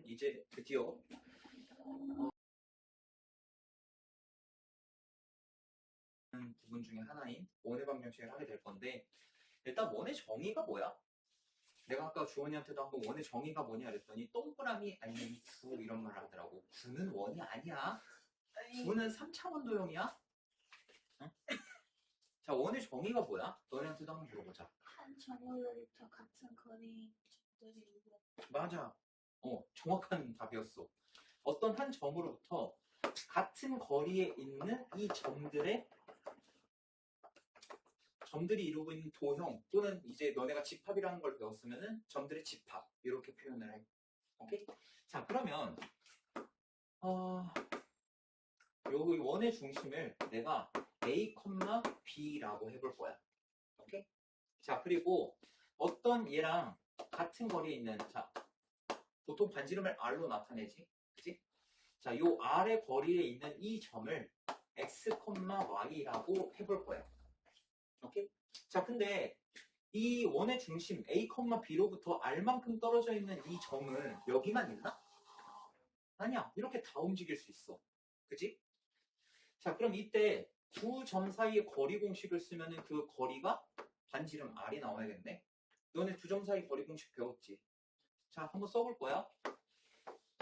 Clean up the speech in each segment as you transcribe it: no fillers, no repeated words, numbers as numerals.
우리는 이제 드디어 부분 중에 하나인 원의 방정식을 하게 될 건데, 일단 원의 정의가 뭐야? 내가 아까 주원이한테도 한번 원의 정의가 뭐냐 그랬더니 동그라미 아니면 구 이런 말 하더라고. 구는 원이 아니야. 구는 3차원 도형이야. 응? 자, 원의 정의가 뭐야? 너네한테도 한번 물어보자. 한 점으로부터 같은 거리인 점들이 있는. 맞아. 정확한 답이었어. 어떤 한 점으로부터 같은 거리에 있는 이 점들이 이루고 있는 도형, 또는 이제 너네가 집합이라는 걸 배웠으면은 점들의 집합, 이렇게 표현을 해. 오케이? 자, 그러면 여기 원의 중심을 내가 A, B라고 해볼 거야. 오케이? 자, 그리고 어떤 얘랑 같은 거리에 있는, 자, 보통 반지름을 R로 나타내지. 그치? 자, 요 R의 거리에 있는 이 점을 X, Y라고 해볼 거야. 오케이? 자, 근데 이 원의 중심 A, B로부터 R만큼 떨어져 있는 이 점은 여기만 있나? 아니야. 이렇게 다 움직일 수 있어. 그치? 자, 그럼 이때 두 점 사이의 거리 공식을 쓰면은 그 거리가 반지름 R이 나와야겠네. 너네 두 점 사이 거리 공식 배웠지? 자, 한번 써볼 거야.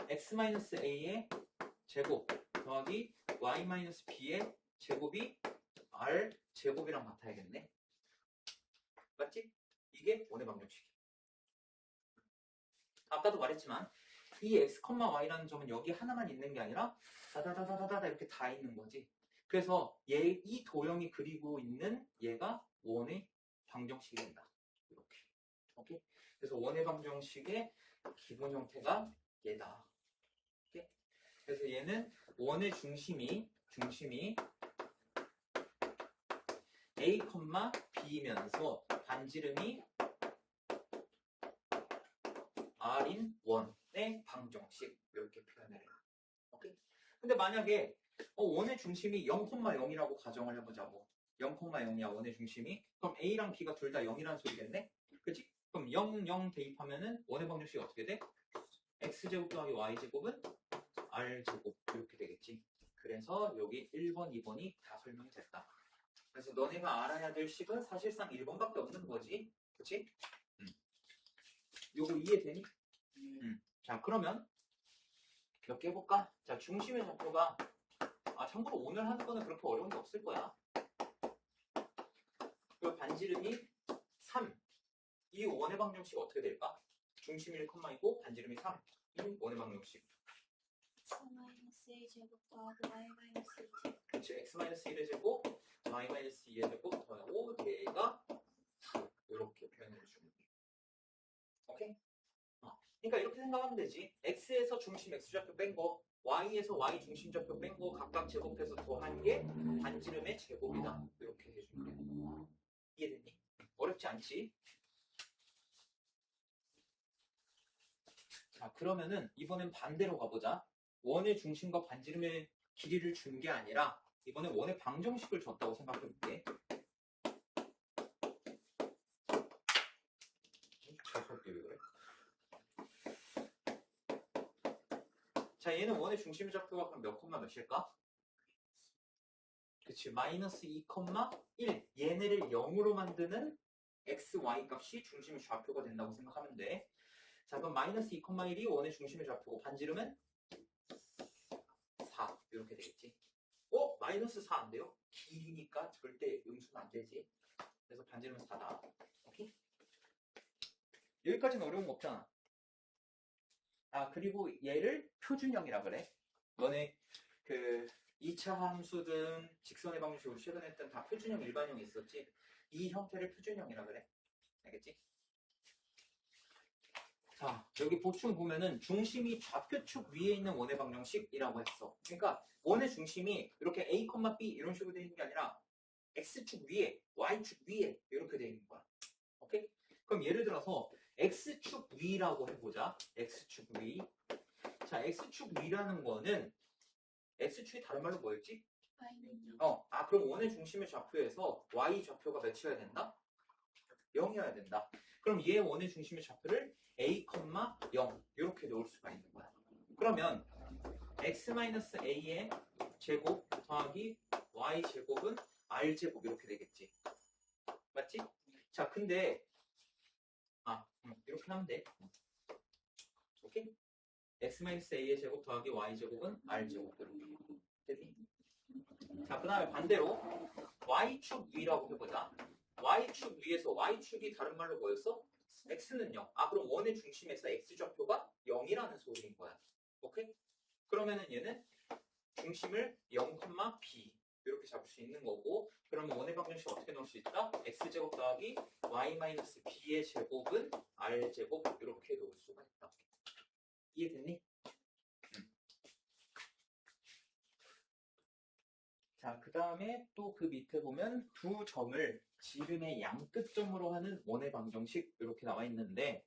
x-a의 제곱 더하기 y-b의 제곱이 r 제곱이랑 같아야겠네. 맞지? 이게 원의 방정식이야. 아까도 말했지만 이 x, y라는 점은 여기 하나만 있는 게 아니라 다다다다다다 이렇게 다 있는 거지. 그래서 이 도형이 그리고 있는 얘가 원의 방정식이 된다. 이렇게. 오케이? 그래서 원의 방정식의 기본 형태가 얘다. 오케이? 그래서 얘는 원의 중심이 A, B면서 반지름이 R인 원의 방정식, 이렇게 표현을 해요. 오케이? 근데 만약에 원의 중심이 0,0이라고 가정을 해보자고. 0,0이야 원의 중심이. 그럼 A랑 B가 둘 다 0이라는 소리겠네? 그치? 그럼 0, 0 대입하면은 원의 방정식이 어떻게 돼? X제곱 더하기 Y제곱은 R제곱, 이렇게 되겠지. 그래서 여기 1번, 2번이 다 설명이 됐다. 그래서 너네가 알아야 될 식은 사실상 1번밖에 없는 거지. 그치? 요거 이해되니? 자, 그러면 몇 개 해볼까? 자, 중심의 좌표가, 참고로 오늘 하는 거는 그렇게 어려운 게 없을 거야. 그 반지름이 3. 이 원의 방정식 어떻게 될까? 중심이 1,이고 반지름이 3. 이 원의 방정식. x-a 제곱 더하기 y-2t. 그렇지. x-1의 제곱, y-2의 제곱 더하고 얘가 9. 이렇게 표현해 주면 돼. 오케이? 그러니까 이렇게 생각하면 되지. x에서 중심 x좌표 뺀 거, y에서 y 중심좌표 뺀 거 각각 제곱해서 더한 게 반지름의 제곱이다. 이렇게 해주면 돼. 이해됐니? 어렵지 않지? 자, 그러면은 이번엔 반대로 가보자. 원의 중심과 반지름의 길이를 준 게 아니라 이번에 원의 방정식을 줬다고 생각해볼게. 자석이 왜 그래? 자, 얘는 원의 중심의 좌표가 그럼 몇 콤마 몇일까? 그치, 마이너스 2,1. 얘네를 0으로 만드는 x, y 값이 중심의 좌표가 된다고 생각하면 돼. 자, 그럼 마이너스 2,1이 원의 중심의 좌표고 반지름은 4. 이렇게 되겠지. 마이너스 4 안 돼요? 길이니까 절대 음수는 안 되지. 그래서 반지름은 4다. 오케이? 여기까지는 어려운 거 없잖아. 그리고 얘를 표준형이라 그래. 너네 그 2차 함수든 직선의 방정식으로 최근에 했던 다 표준형, 일반형이 있었지. 이 형태를 표준형이라 그래. 알겠지? 자, 여기 보충 보면은 중심이 좌표축 위에 있는 원의 방정식이라고 했어. 그러니까 원의 중심이 이렇게 A, B 이런 식으로 되어 있는 게 아니라 X축 위에, Y축 위에 이렇게 되어 있는 거야. 오케이? 그럼 예를 들어서 X축 위라고 해보자. X축 위. 자, X축 위라는 거는 X축이 다른 말로 뭐였지? 그럼 원의 중심의 좌표에서 Y 좌표가 몇이어야 된다? 0이어야 된다. 그럼 얘 원의 중심의 좌표를 A, 0 이렇게 넣을 수가 있는 거야. 그러면 x-a의 제곱 더하기 y 제곱은 r 제곱 이렇게 되겠지. 맞지? 자, 근데 이렇게 하면 돼. 오케이? x-a의 제곱 더하기 y 제곱은 r 제곱 이렇게 되니? 자, 그 다음에 반대로 y축 위라고 해보자. y축 위에서 y축이 다른 말로 뭐였어? x는 0. 그럼 원의 중심에서 x좌표가 0이라는 소리인 거야. 오케이? 그러면은 얘는 중심을 0, b 이렇게 잡을 수 있는 거고, 그러면 원의 방정식 어떻게 넣을 수 있다? x제곱 더하기 y-b의 제곱은 r제곱 이렇게 놓을 수가 있다. 이해됐니? 자, 그 다음에 또 그 밑에 보면 두 점을 지름의 양끝점으로 하는 원의 방정식 이렇게 나와 있는데,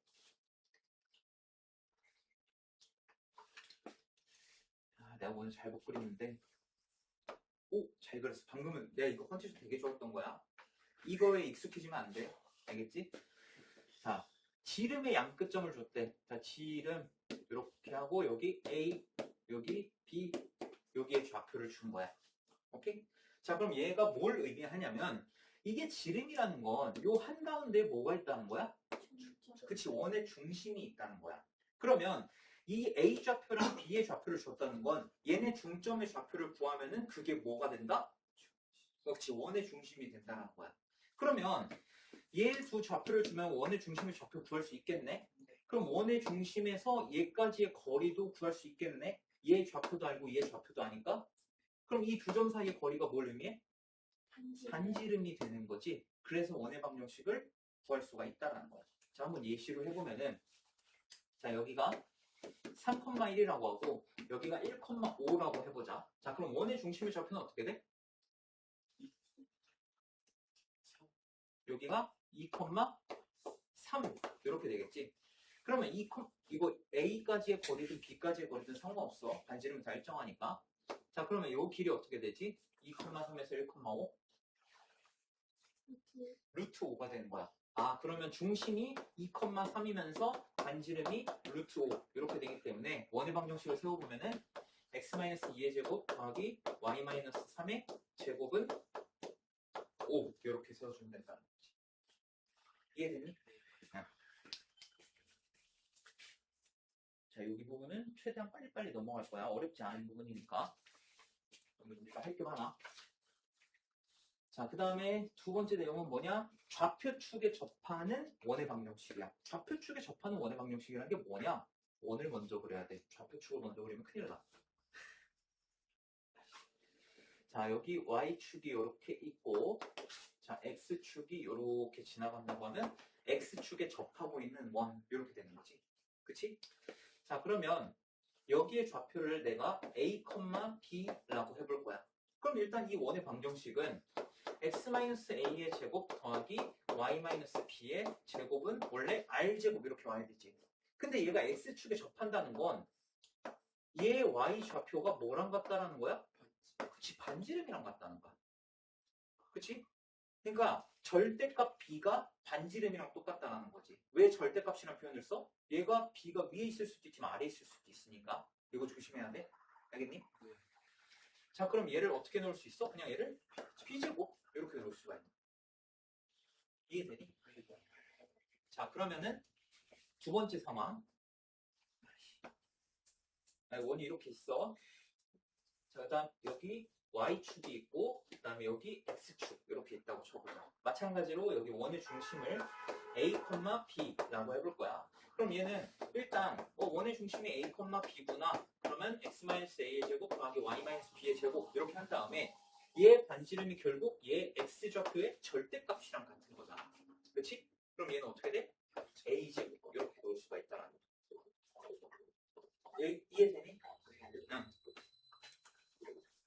내가 오늘 잘 못 그리는데, 잘 그렸어. 방금은 내가 이거 컨디션 되게 좋았던 거야. 이거에 익숙해지면 안 돼. 알겠지? 자, 지름의 양끝점을 줬대. 자, 지름 이렇게 하고 여기 A, 여기 B, 여기에 좌표를 준 거야. 오케이? 자, 그럼 얘가 뭘 의미하냐면 이게 지름이라는 건 요 한가운데 뭐가 있다는 거야? 그치, 원의 중심이 있다는 거야. 그러면 이 A 좌표랑 B의 좌표를 줬다는 건 얘네 중점의 좌표를 구하면은 그게 뭐가 된다? 그렇지, 원의 중심이 된다는 거야. 그러면 얘 두 좌표를 주면 원의 중심의 좌표 구할 수 있겠네? 그럼 원의 중심에서 얘까지의 거리도 구할 수 있겠네? 얘 좌표도 알고 얘 좌표도 아니까? 그럼 이 두 점 사이의 거리가 뭘 의미해? 반지름이 되는 거지. 그래서 원의 방정식을 구할 수가 있다는 거야. 자, 한번 예시로 해보면은, 자, 여기가 3,1이라고 하고 여기가 1,5라고 해보자. 자, 그럼 원의 중심의 좌표는 어떻게 돼? 여기가 2,3 이렇게 되겠지. 그러면 이거 A까지의 거리든 B까지의 거리든 상관없어. 반지름이 다 일정하니까. 자, 그러면 이 길이 어떻게 되지? 2,3에서 1,5 루트 5가 되는 거야. 그러면 중심이 2,3이면서 반지름이 루트 5 이렇게 되기 때문에 원의 방정식을 세워보면은 x-2의 제곱 더하기 y-3의 제곱은 5 이렇게 세워주면 된다는 거지. 이해됐니? 자, 여기 부분은 최대한 빨리빨리 넘어갈 거야. 어렵지 않은 부분이니까. 그러면 우리가 할 게 많아. 자, 그 다음에 두 번째 내용은 뭐냐? 좌표축에 접하는 원의 방정식이야. 좌표축에 접하는 원의 방정식이라는 게 뭐냐? 원을 먼저 그려야 돼. 좌표축을 먼저 그리면 큰일 나. 자, 여기 Y축이 이렇게 있고, 자, X축이 이렇게 지나간다고 하면 X축에 접하고 있는 원, 이렇게 되는 거지. 그치? 자, 그러면 여기에 좌표를 내가 A, B라고 해볼 거야. 그럼 일단 이 원의 방정식은 x-a의 제곱 더하기 y-b의 제곱은 원래 r제곱 이렇게 와야 되지. 근데 얘가 x축에 접한다는 건 얘 y 좌표가 뭐랑 같다라는 거야? 그치, 반지름이랑 같다는 거야. 그치? 그러니까 절대값 b가 반지름이랑 똑같다는 거지. 왜 절대값이라는 표현을 써? 얘가 b가 위에 있을 수도 있지만 아래에 있을 수도 있으니까 이거 조심해야 돼. 알겠니? 자, 그럼 얘를 어떻게 넣을 수 있어? 그냥 얘를 b제곱 이렇게 넣을 수가 있는. 이해되니? 자, 그러면은 두 번째 상황. 원이 이렇게 있어. 자, 그다음 여기 y축이 있고, 그 다음에 여기 x축 이렇게 있다고 쳐보자. 마찬가지로 여기 원의 중심을 a, b라고 해볼 거야. 그럼 얘는 일단 원의 중심이 a, b구나. 그러면 x-a의 제곱 더하기 y-b의 제곱 이렇게 한 다음에 얘 반지름이 결국 얘 x좌표의 절대값이랑 같은 거잖아. 그렇지? 그럼 얘는 어떻게 돼? a제곱 이렇게 놓을 수가 있다는 거야. 이해되니? 응.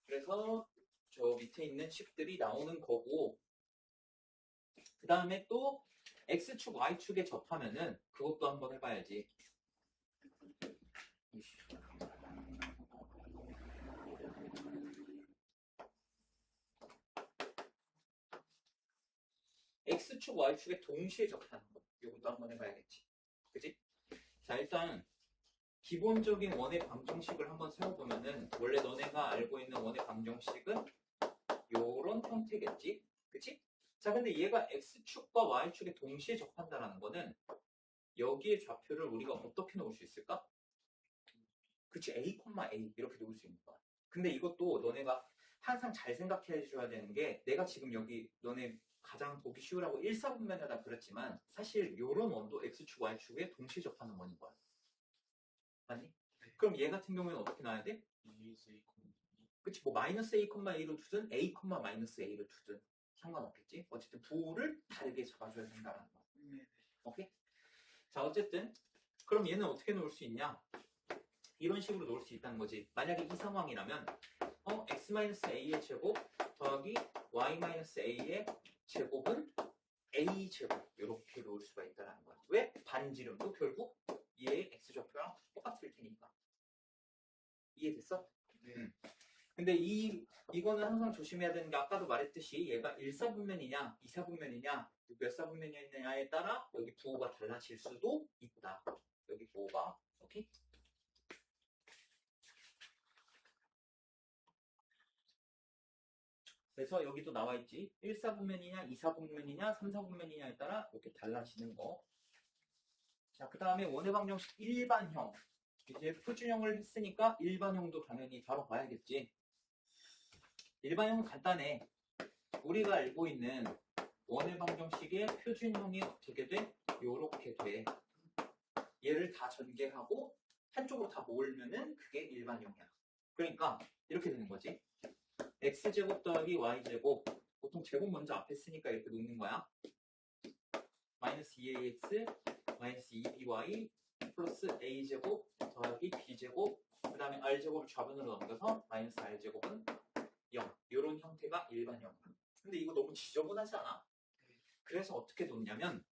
그래서 저 밑에 있는 식들이 나오는 거고, 그 다음에 또 x축, y축에 접하면은 그것도 한번 해봐야지. x축, y축에 동시에 접하는 거. 이것도 한번 해봐야겠지. 그치? 자, 일단 기본적인 원의 방정식을 한번 세워보면은 원래 너네가 알고 있는 원의 방정식은 요런 형태겠지? 그치? 자, 근데 얘가 x축과 y축에 동시에 접한다는 거는 여기에 좌표를 우리가 어떻게 놓을 수 있을까? 그치, a, a 이렇게 놓을 수 있는 거야. 근데 이것도 너네가 항상 잘 생각해 줘야 되는 게 내가 지금 여기 너네 가장 보기 쉬우라고 1사분면에다 그렸지만 사실 요런 원도 x축, y축에 동시에 접하는 원인 거야. 맞니? 그럼 얘 같은 경우에는 어떻게 나와야 돼? 그치, 뭐 마이너스 a, a로 두든 a, 마이너스 a로 두든 상관없겠지. 어쨌든 부호를 다르게 잡아줘야 된다는 거야. 오케이? 자, 어쨌든 그럼 얘는 어떻게 놓을 수 있냐? 이런 식으로 놓을 수 있다는 거지. 만약에 이 상황이라면 x-a의 제곱 더하기 y-a의 제곱은 a제곱 이렇게 놓을 수가 있다는 거야. 왜? 반지름도 결국 얘의 x좌표랑 똑같을 테니까. 이해됐어? 네. 근데 이거는 항상 조심해야 되는 게 아까도 말했듯이 얘가 1사분면이냐 2사분면이냐 몇 사분면이냐에 따라 여기 부호가 달라질 수도 있다. 여기 부호가. 오케이? 그래서 여기도 나와 있지. 1사분면이냐 2사분면이냐 3사분면이냐에 따라 이렇게 달라지는 거. 자, 그 다음에 원의 방정식 일반형. 이제 표준형을 했으니까 일반형도 당연히 다뤄봐야겠지. 일반형은 간단해. 우리가 알고 있는 원의 방정식의 표준형이 어떻게 돼? 요렇게 돼. 얘를 다 전개하고 한쪽으로 다 모으면은 그게 일반형이야. 그러니까 이렇게 되는 거지. x제곱 더하기 y제곱. 보통 제곱 먼저 앞에 쓰니까 이렇게 놓는 거야. 마이너스 2ax 마이너스 2by 플러스 a제곱 더하기 b제곱 그 다음에 r제곱을 좌변으로 넘겨서 마이너스 r제곱은 0. 이런 형태가 일반형. 근데 이거 너무 지저분하지 않아? 그래서 어떻게 놓냐면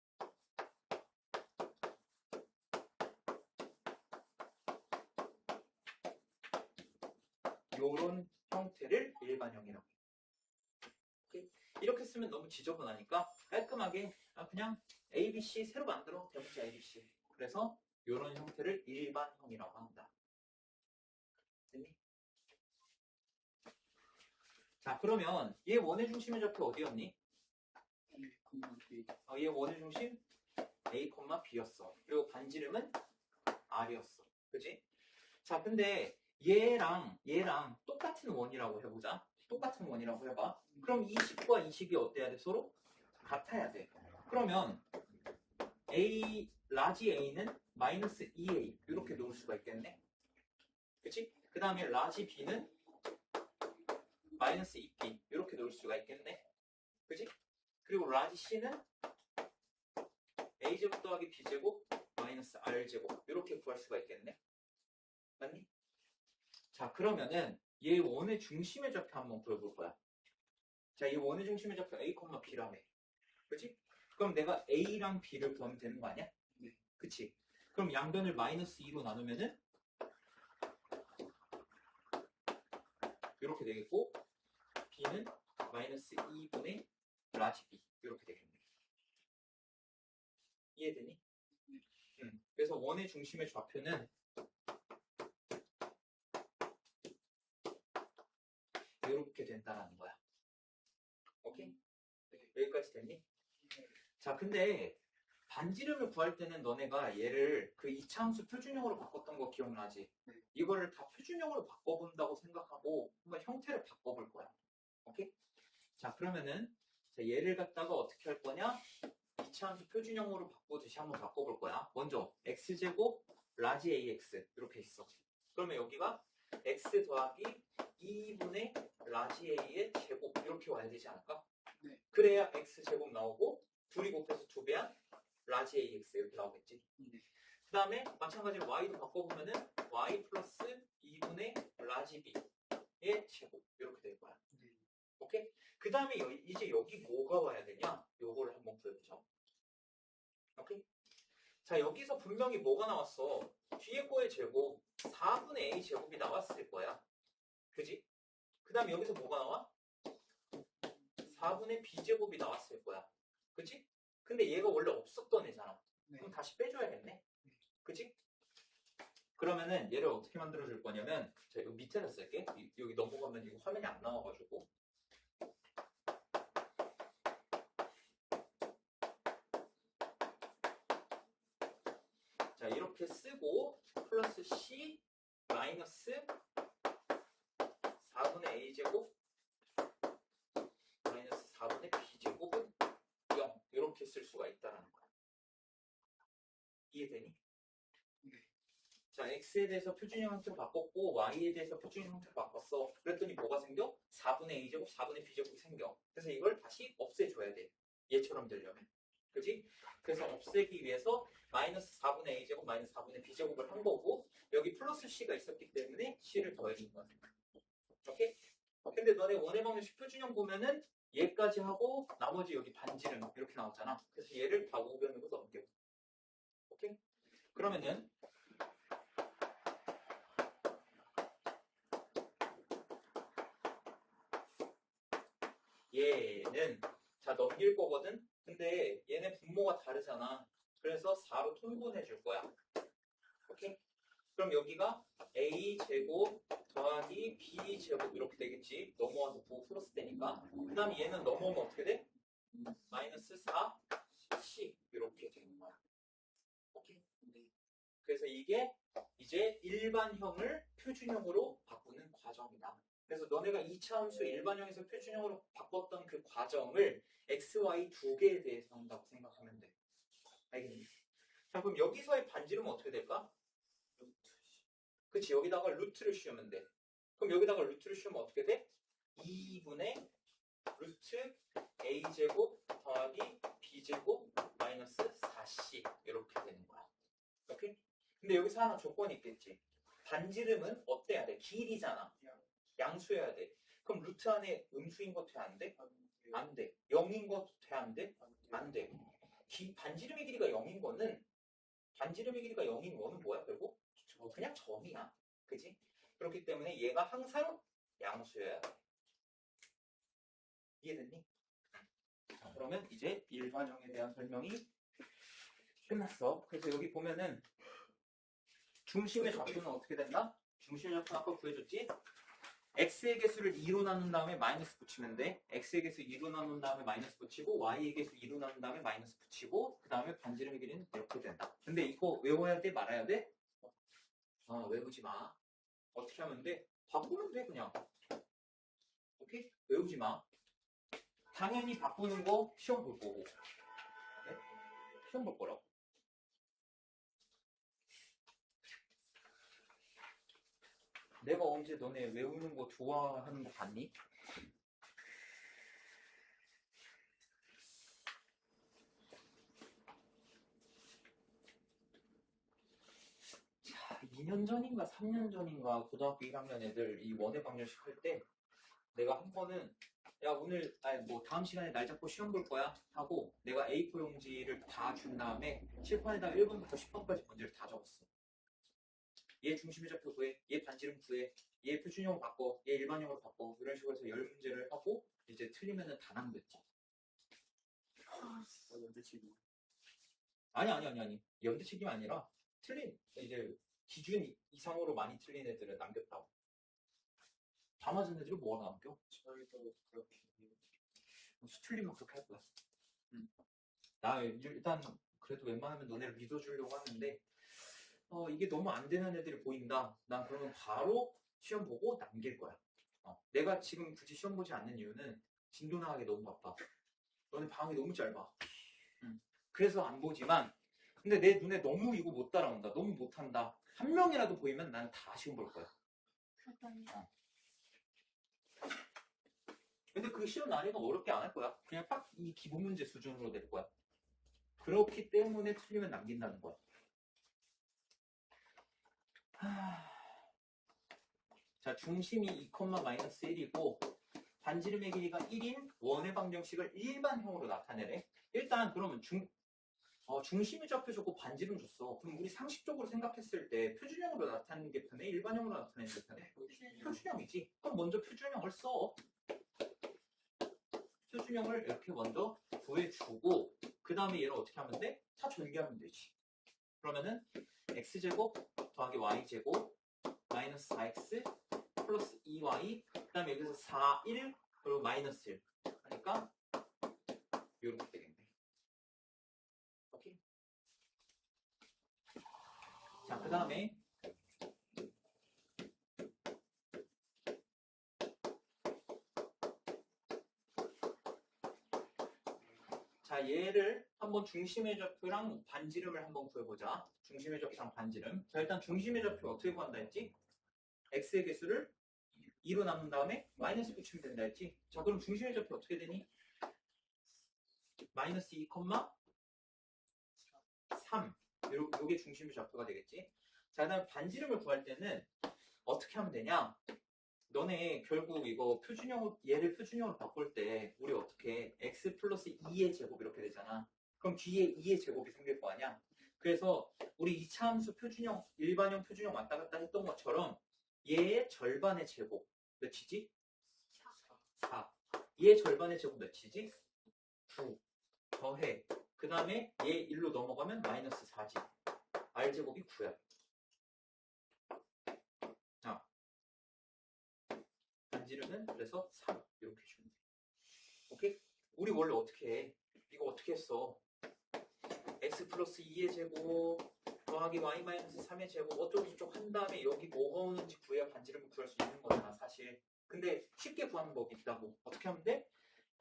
이런 형태를 일반형이라고 해요. 이렇게 쓰면 너무 지저분하니까 깔끔하게 그냥 ABC 새로 만들어. 대문자 ABC. 그래서 이런 형태를 일반형이라고 한다. 됐니? 자, 그러면 얘 원의 중심의 좌표 어디였니? 얘 원의 중심 A, B였어. 그리고 반지름은 R이었어. 그지? 자, 근데 얘랑 똑같은 원이라고 해보자. 똑같은 원이라고 해봐. 그럼 이 식과 이 식이 어때야 돼? 서로 같아야 돼. 그러면 A, 라지 A는 마이너스 2A 이렇게 놓을 수가 있겠네. 그치? 그 다음에 라지 B는 마이너스 2B 이렇게 놓을 수가 있겠네. 그치? 그리고 라지 C는 A제곱 더하기 B제곱 마이너스 R제곱 이렇게 구할 수가 있겠네. 맞니? 자, 그러면은 얘 원의 중심의 좌표 한번 구해볼 거야. 자, 이 원의 중심의 좌표 A, B라며. 그치? 그럼 내가 A랑 B를 구하면 되는 거 아니야? 네. 그치? 그럼 양변을 마이너스 2로 나누면은 이렇게 되겠고 B는 마이너스 2분의 라지 B 이렇게 되겠네. 이해되니? 그래서 원의 중심의 좌표는 이렇게 된다는 거야. 오케이? 여기까지 됐니? 자, 근데 반지름을 구할 때는 너네가 얘를 그 이차함수 표준형으로 바꿨던 거 기억나지? 이거를 다 표준형으로 바꿔본다고 생각하고 한번 형태를 바꿔볼 거야. 오케이? 자, 그러면은 얘를 갖다가 어떻게 할 거냐? 이차함수 표준형으로 바꾸듯이 한번 바꿔볼 거야. 먼저 x제곱 라지 ax 이렇게 있어. 그러면 여기가 x 더하기 2분의 라지 a의 제곱 이렇게 와야 되지 않을까? 네. 그래야 x제곱 나오고 둘이 곱해서 2배한 라지 ax 이렇게 나오겠지. 네. 그 다음에 마찬가지로 y도 바꿔보면은 y 플러스 2분의 라지 b의 제곱 이렇게 될 거야. 네. 오케이? 그 다음에 이제 여기 뭐가 와야 되냐? 요거를 한번 구해보죠. 오케이? 자, 여기서 분명히 뭐가 나왔어? 뒤에 거의 제곱 4분의 a 제곱이 나왔을 거야. 그지? 그 다음에 여기서 뭐가 나와? 4분의 b 제곱이 나왔을 거야. 그지? 근데 얘가 원래 없었던 애잖아. 네. 그럼 다시 빼줘야겠네. 그지? 그러면은 얘를 어떻게 만들어 줄 거냐면, 자, 여기 밑에다 쓸게. 여기 넘어가면 이거 화면이 안 나와가지고. 자, 이렇게 쓰고, 플러스 C 마이너스 4분의 A제곱 마이너스 4분의 B제곱은 0. 이렇게 쓸 수가 있다는 거야. 이해되니? 자, x에 대해서 표준형 형태로 바꿨고 y에 대해서 표준형 형태로 바꿨어. 그랬더니 뭐가 생겨? 4분의 a제곱, 4분의 b제곱이 생겨. 그래서 이걸 다시 없애줘야 돼. 얘처럼 되려면. 그지? 그래서 없애기 위해서 마이너스 4분의 a제곱, 마이너스 4분의 b제곱을 한 거고, 여기 플러스 c가 있었기 때문에 c를 더해준 거야. 오케이? 근데 너네 원의 방정식 표준형 보면은 얘까지 하고 나머지 여기 반지름 이렇게 나왔잖아. 그래서 얘를 다 우변으로 넘겨. 오케이? 그러면은 얘는 자 넘길 거거든. 근데 얘네 분모가 다르잖아. 그래서 4로 통분해 줄 거야. 오케이? 그럼 여기가 a 제곱 더하기 b 제곱 이렇게 되겠지. 넘어와서 9 플러스 되니까. 그 다음에 얘는 넘어오면 어떻게 돼? 마이너스 4c 이렇게 되는 거야. 오케이? 그래서 이게 이제 일반형을 표준형으로 바꾸는 과정이다. 그래서 너네가 2차 함수 일반형에서 표준형으로 바꿨던 그 과정을 x, y 두 개에 대해서 한다고 생각하면 돼. 알겠니? 자, 그럼 여기서의 반지름은 어떻게 될까? 그치, 여기다가 루트를 씌우면 돼. 그럼 여기다가 루트를 씌우면 어떻게 돼? 2분의 루트 a제곱 더하기 b제곱 마이너스 4c 이렇게 되는 거야. 오케이? 근데 여기서 하나 조건이 있겠지. 반지름은 어때야 돼? 길이잖아. 양수여야 돼. 그럼 루트 안에 음수인 거 돼? 안 돼? 안 돼. 0인 거 돼? 안 돼? 안 돼. 반지름의 길이가 0인 거는 반지름의 길이가 0인 거는 뭐야 결국? 그냥 점이야. 그지? 그렇기 때문에 얘가 항상 양수여야 돼. 이해됐니? 자, 그러면 이제 일반형에 대한 설명이 끝났어. 그래서 여기 보면은 중심의 좌표는 어떻게 된다? 중심의 좌표 아까 구해줬지? x의 개수를 2로 나눈 다음에 마이너스 붙이면 돼. x의 개수 2로 나눈 다음에 마이너스 붙이고 y의 개수 2로 나눈 다음에 마이너스 붙이고 그 다음에 반지름의 길이는 이렇게 된다. 근데 이거 외워야 돼? 말아야 돼? 외우지 마. 어떻게 하면 돼? 바꾸면 돼 그냥. 오케이? 외우지 마. 당연히 바꾸는 거 시험 볼 거고. 네? 시험 볼 거라고. 내가 언제 너네 외우는 거 좋아하는 거 봤니? 자, 2년 전인가 3년 전인가 고등학교 1학년 애들 이 원의 방정식 할 때 내가 한 번은 야 오늘 뭐 다음 시간에 날 잡고 시험 볼 거야 하고 내가 A4 용지를 다 준 다음에 칠판에다 1번부터 10번까지 문제를 다 적었어. 얘 중심의 좌표 구해, 얘 반지름 구해, 얘 표준형으로 바꿔, 얘 일반형으로 바꿔 이런 식으로 해서 10문제를 하고 이제 틀리면은 다 남겼지. 연대치기. 아니. 연대치기가 아니라 틀린 이제 기준 이상으로 많이 틀린 애들은 남겼다고. 다 맞은 애들은 뭐가 남겨? 저희도 그렇게. 수틀리면 그렇게 할 거야. 나 일단 그래도 웬만하면 너네를 믿어주려고 하는데 이게 너무 안 되는 애들이 보인다. 난 그러면 바로 시험 보고 남길 거야. 내가 지금 굳이 시험 보지 않는 이유는 진도 나가기 너무 바빠. 너네 방학이 너무 짧아. 그래서 안 보지만 근데 내 눈에 너무 이거 못 따라온다. 너무 못한다. 한 명이라도 보이면 난 다 시험 볼 거야. 근데 그 시험 난이도 어렵게 안 할 거야. 그냥 딱 이 기본 문제 수준으로 낼 거야. 그렇기 때문에 틀리면 남긴다는 거야. 자, 중심이 2,-1이고 반지름의 길이가 1인 원의 방정식을 일반형으로 나타내래. 일단 그러면 중심이 좌표줬고 반지름 줬어. 그럼 우리 상식적으로 생각했을 때 표준형으로 나타내는 게 편해? 일반형으로 나타내는 게 편해? 표준형이지. 그럼 먼저 표준형을 써. 표준형을 이렇게 먼저 구해주고 그 다음에 얘를 어떻게 하면 돼? 다 전개하면 되지. 그러면은 x제곱 더하기 y제곱 마이너스 4x 플러스 2y 그 다음에 여기서 4, 1 그리고 마이너스 1 하니까 이렇게 되겠네. 오케이. 자, 그 다음에 자, 얘를 한번 중심의 좌표랑 반지름을 한번 구해보자. 중심의 좌표랑 반지름. 자, 일단 중심의 좌표 어떻게 구한다 했지? x의 개수를 2로 나눈 다음에 마이너스 붙이면 된다 했지? 자, 그럼 중심의 좌표 어떻게 되니? 마이너스 2, 3. 요게 중심의 좌표가 되겠지? 자, 그 다음에 반지름을 구할 때는 어떻게 하면 되냐? 너네 결국 이거 얘를 표준형으로 바꿀 때 우리 어떻게 x 플러스 2의 제곱 이렇게 되잖아. 그럼 뒤에 2의 제곱이 생길 거 아니야? 그래서 우리 2차 함수 표준형, 일반형 표준형 왔다 갔다 했던 것처럼 얘의 절반의 제곱 몇이지? 4. 얘의 절반의 제곱 몇이지? 9. 더해. 그 다음에 얘 1로 넘어가면 마이너스 4지. r제곱이 9야. 반지름은 그래서 3 이렇게 주면 돼. 오케이? 우리 원래 어떻게 해? 이거 어떻게 했어? x 플러스 2의 제곱 더하기 y 마이너스 3의 제곱 어쩌고저쩌고 한 다음에 여기 뭐가 오는지 구해야 반지름을 구할 수 있는 거잖아 사실. 근데 쉽게 구하는 법이 있다고. 어떻게 하면 돼?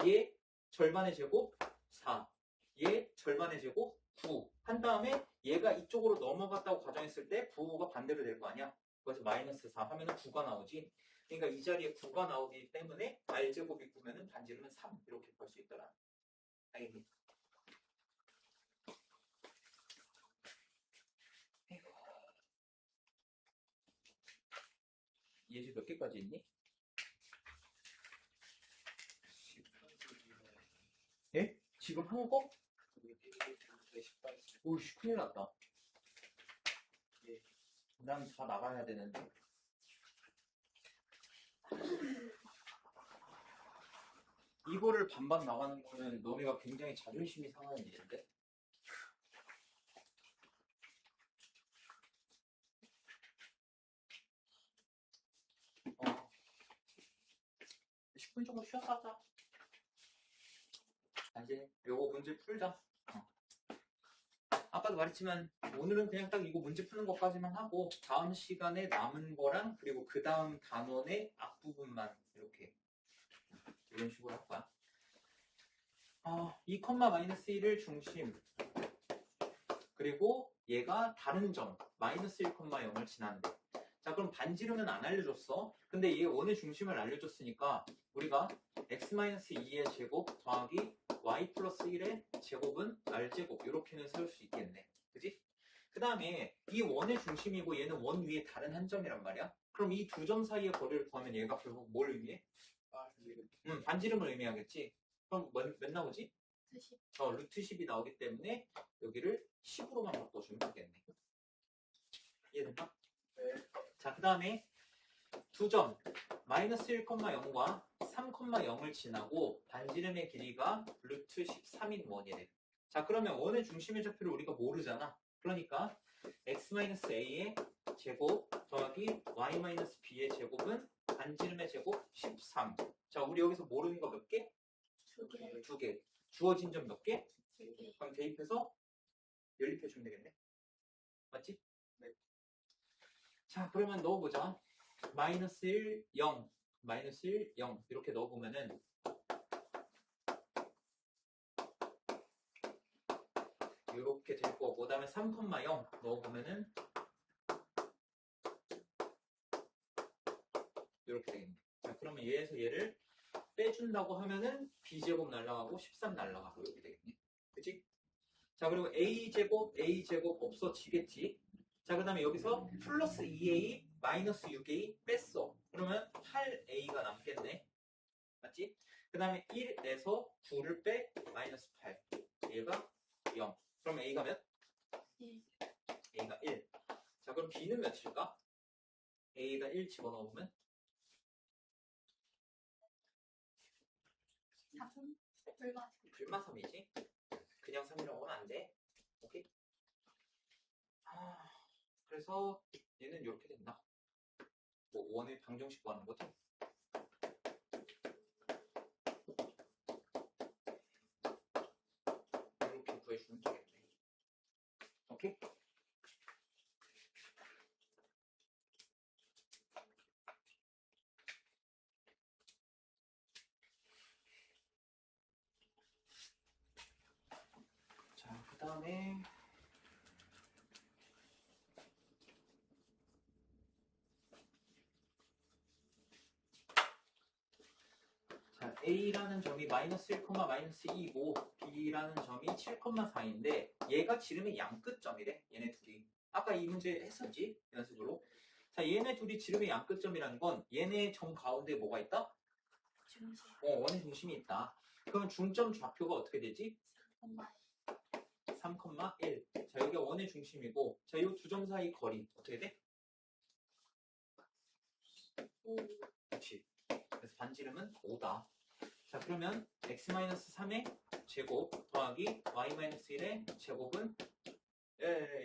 얘 절반의 제곱 4, 얘 절반의 제곱 9 한 다음에 얘가 이쪽으로 넘어갔다고 가정했을 때 부호가 반대로 될 거 아니야? 그래서 마이너스 4 하면은 9가 나오지. 그러니까 이 자리에 9가 나오기 때문에 r제곱이 9면은 반지름은 3 이렇게 볼 수 있더라. 알겠니? 예지 몇 개까지 있니? 예? 지금 한 거? 오씨 큰일 났다. 난 다 나가야 되는데. 이거를 반반 나가는 거는 너네가 굉장히 자존심이 상하는 일인데. 10분 정도 쉬어서 하자. 이제 요거 문제 풀자. 아까도 말했지만 오늘은 그냥 딱 이거 문제 푸는 것까지만 하고 다음 시간에 남은 거랑 그리고 그 다음 단원의 앞부분만 이렇게 이런 식으로 할 거야. 2, 마이너스 1을 중심 그리고 얘가 다른 점 마이너스 1, 0을 지난대. 자, 그럼 반지름은 안 알려줬어. 근데 얘 원의 중심을 알려줬으니까 우리가 x-2의 제곱 더하기 y 플러스 1의 제곱은 r제곱 이렇게는 세울 수 있겠네. 그지? 그 다음에 이 원의 중심이고 얘는 원 위에 다른 한 점이란 말이야. 그럼 이 두 점 사이의 거리를 구하면 얘가 결국 뭘 의미해? 반지름을 의미하겠지. 그럼 몇 나오지? 루트 10이 나오기 때문에 여기를 10으로만 바꿔주면 되겠네. 이해됐나? 네. 자, 그 다음에 두 점 마이너스 1,0과 3,0을 지나고 반지름의 길이가 루트 13인 원이래. 자, 그러면 원의 중심의 좌표를 우리가 모르잖아. 그러니까 x-a의 제곱 더하기 y-b의 제곱은 반지름의 제곱 13. 자, 우리 여기서 모르는 거 몇 개? 2개. 2개. 주어진 점 몇 개? 3개. 그럼 대입해서 연립해주면 되겠네. 맞지? 네. 자, 그러면 넣어보자. 마이너스 1, 0, 마이너스 1, 0 이렇게 넣어보면은 이렇게 될 거고 그 다음에 3, 0 넣어보면은 이렇게 되겠네. 자, 그러면 얘에서 얘를 빼준다고 하면은 b제곱 날라가고 13 날라가고 이렇게 되겠네. 그치? 자, 그리고 a제곱 없어지겠지. 자, 그 다음에 여기서 플러스 2a 마이너스 6a 뺐어. 그러면 8a가 남겠네. 맞지? 그 다음에 1에서 9를 빼 마이너스 8. 얘가 0. 그럼 a가 몇? 1. a가 1. 자, 그럼 b는 몇일까? a가 1 집어넣으면 3. 불만. 불만 3이지? 그냥 3이라고 하면 안 돼. 오케이? 그래서 얘는 이렇게 된다. 뭐 원의 방정식 구하는 거지? 이렇게 구해주면 되겠네. 오케이? 자, 그 다음에 자, A라는 점이 마이너스 1, 마이너스 2이고 B라는 점이 7,4인데 얘가 지름의 양끝점이래. 얘네 둘이. 아까 이 문제 했었지? 연습으로. 자, 얘네 둘이 지름의 양끝점이라는 건 얘네 점 가운데 뭐가 있다? 중심. 원의 중심이 있다. 그럼 중점 좌표가 어떻게 되지? 엄마. 3,1. 자, 여기가 원의 중심이고 자, 이 두 점 사이 거리 어떻게 돼? 5. 그렇지. 그래서 반지름은 5다. 자, 그러면 x-3의 제곱 더하기 y-1의 제곱은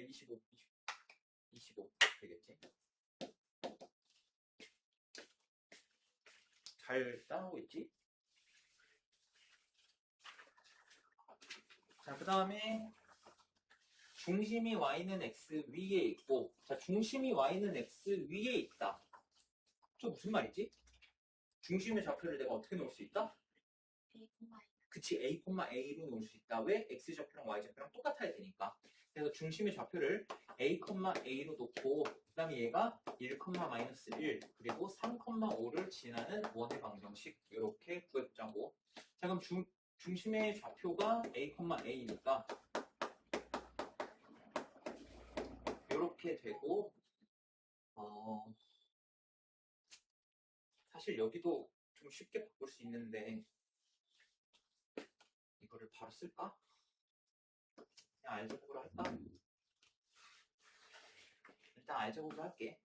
25 되겠지. 잘 따라오고 있지? 자, 그 다음에 중심이 y는 x 위에 있고 자, 중심이 y는 x 위에 있다. 저 무슨 말이지? 중심의 좌표를 내가 어떻게 놓을 수 있다? 그치, a,a로 놓을 수 있다. 왜? x좌표랑 y좌표랑 똑같아야 되니까. 그래서 중심의 좌표를 a,a로 놓고 그 다음에 얘가 1, -1 그리고 3,5를 지나는 원의 방정식 이렇게 구해보자고. 자, 그럼 중심의 좌표가 a,a니까 이렇게 되고 사실 여기도 좀 쉽게 바꿀 수 있는데 이거를 바로 쓸까? 그냥 알제곱으로 할까? 일단 알제곱으로 할게.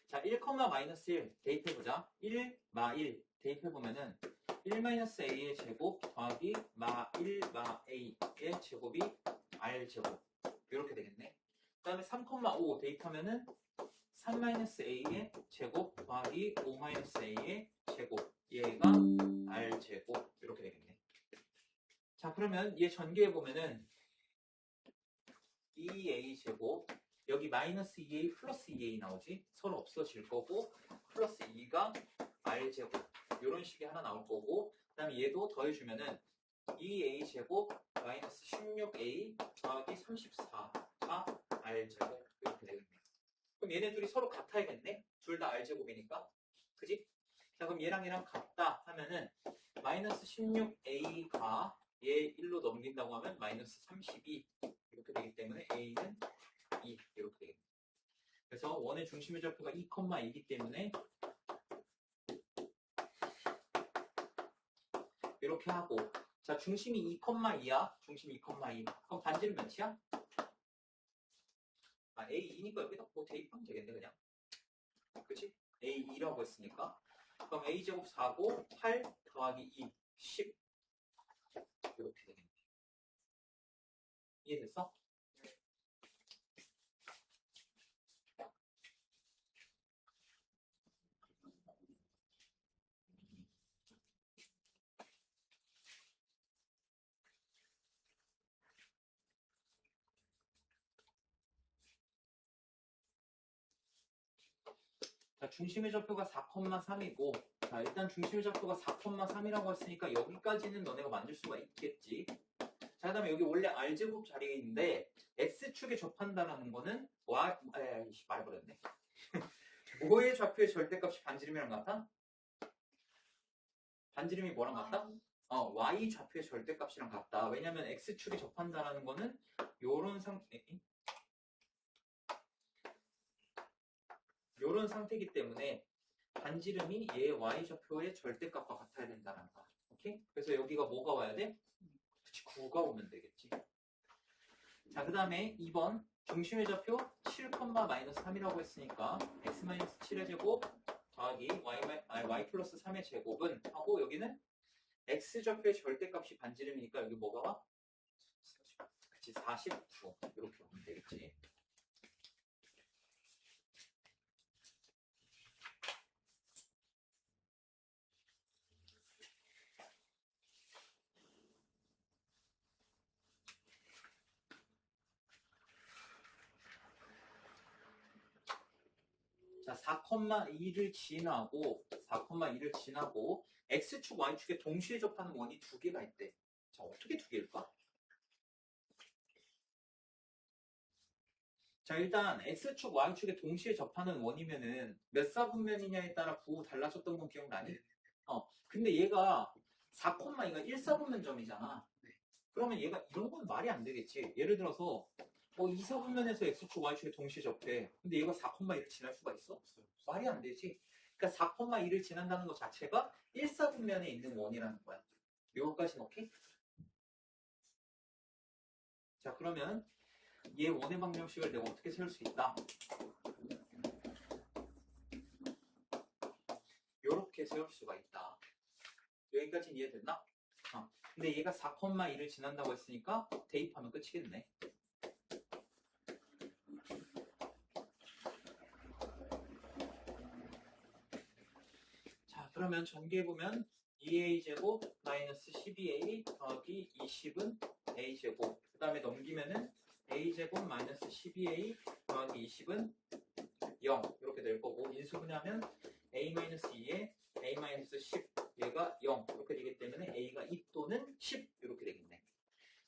자, 1, -1 대입해보자. 1, -1 대입해보면은 1-a의 제곱 더하기 -1, a의 제곱이 r제곱 이렇게 되겠네. 그 다음에 3,5 대입하면은 3-a의 제곱 더하기 5-a의 제곱 얘가 r제곱 이렇게 되겠네. 자, 그러면 얘 전개해보면은 2a 제곱 여기 마이너스 2a 플러스 2a 나오지? 서로 없어질 거고 플러스 2가 r제곱 이런 식이 하나 나올 거고 그 다음에 얘도 더해주면은 2a 제곱 마이너스 16a 더하기 34가 r제곱 이렇게 되겠네. 그럼 얘네 둘이 서로 같아야겠네? 둘 다 r제곱이니까. 그지? 자, 그럼 얘랑 얘랑 같다 하면은 마이너스 16a가 얘 1로 넘긴다고 하면 마이너스 32 이렇게 되기 때문에 a는 2 이렇게 되겠네. 그래서 원의 중심의 좌표가 2,2이기 때문에 이렇게 하고 자, 중심이 2,2야. 중심 2,2. 그럼 반지름 몇이야? A2니까 여기다 뭐 대입하면 되겠네 그냥. 그치? A2라고 했으니까 그럼 A제곱 4고 8 더하기 2 10 이렇게 되겠네. 이해됐어? 자, 중심의 좌표가 4,3이고 자, 일단 중심의 좌표가 4,3이라고 했으니까 여기까지는 너네가 만들 수가 있겠지. 자, 그 다음에 여기 원래 r제곱 자리에 있는데 x축에 접한다라는 거는 말해버렸네. 뭐의 좌표의 절대값이 반지름이랑 같아? 반지름이 뭐랑 같다? y 좌표의 절대값이랑 같다. 왜냐면 x축에 접한다라는 거는 요런 상태이기 때문에 반지름이 얘 y 좌표의 절대값과 같아야 된다는 거야. 오케이? 그래서 여기가 뭐가 와야 돼? 그치, 9가 오면 되겠지. 자, 그 다음에 2번 중심의 좌표 7,-3이라고 했으니까 x-7의 제곱 더하기 y 플러스 3의 제곱은 하고 여기는 x좌표의 절대값이 반지름이니까 여기 뭐가 와? 그치, 49. 이렇게 보면 되겠지. 자, 4,2를 지나고 4,2를 지나고 x축, y축에 동시에 접하는 원이 두 개가 있대. 자, 어떻게 두 개일까? 자, 일단 x축, y축에 동시에 접하는 원이면은 몇 사분면이냐에 따라 부호 달라졌던 건 기억나니? 근데 얘가 4,2가 1사분면점이잖아. 그러면 얘가 이런 건 말이 안 되겠지. 예를 들어서 2사분면에서 x축, y축에 동시에 접해. 근데 얘가 4,2를 지날 수가 있어? 말이 안 되지. 그러니까 4,2를 지난다는 것 자체가 1사분면에 있는 원이라는 거야. 요거까지는 오케이? 자, 그러면 얘 원의 방정식을 내가 어떻게 세울 수 있다? 요렇게 세울 수가 있다. 여기까지 이해됐나? 근데 얘가 4,2를 지난다고 했으니까 대입하면 끝이겠네. 자, 그러면 전개해보면 2a제곱 마이너스 12a 더하기 20은 a제곱. 그 다음에 넘기면은 a제곱 마이너스 12a 더하기 20은 0 이렇게 될 거고, 인수분해하면 a-2에 a-10 얘가 0 이렇게 되기 때문에 a가 2 또는 10 이렇게 되겠네.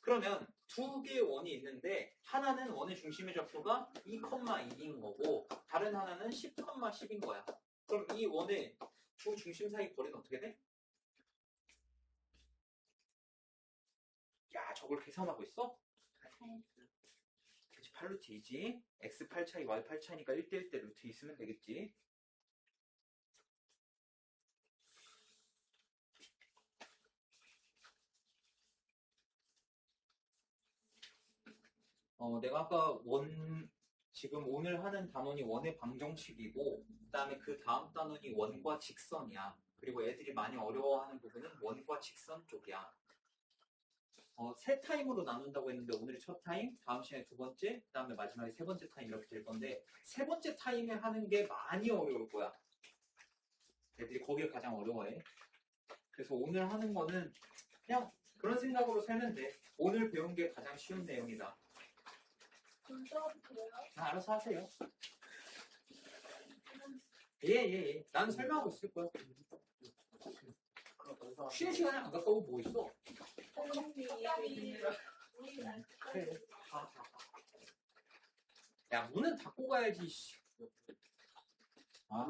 그러면 두 개의 원이 있는데 하나는 원의 중심의 좌표가 2,2인 거고 다른 하나는 10,10인 거야. 그럼 이 원의 두 중심 사이 거리는 어떻게 돼? 야, 저걸 계산하고 있어? 그치, 8루트이지. x 8 차이, y 8 차이니까 1대1 대 루트 있으면 되겠지. 내가 아까 지금 오늘 하는 단원이 원의 방정식이고, 그 다음에 그 다음 단원이 원과 직선이야. 그리고 애들이 많이 어려워하는 부분은 원과 직선 쪽이야. 세 타임으로 나눈다고 했는데 오늘이 첫 타임, 다음 시간에 두 번째, 그 다음에 마지막에 세 번째 타임 이렇게 될 건데 세 번째 타임에 하는 게 많이 어려울 거야. 애들이 거기를 가장 어려워해. 그래서 오늘 하는 거는 그냥 그런 생각으로 살면 돼. 오늘 배운 게 가장 쉬운 내용이다. 좀 써볼게요. 알아서 하세요. 예. 나는 설명하고 있을 거야. 쉬는 시간에 안 가까워 뭐 있어? 그래. 야, 문은 닫고 가야지. 씨. 아,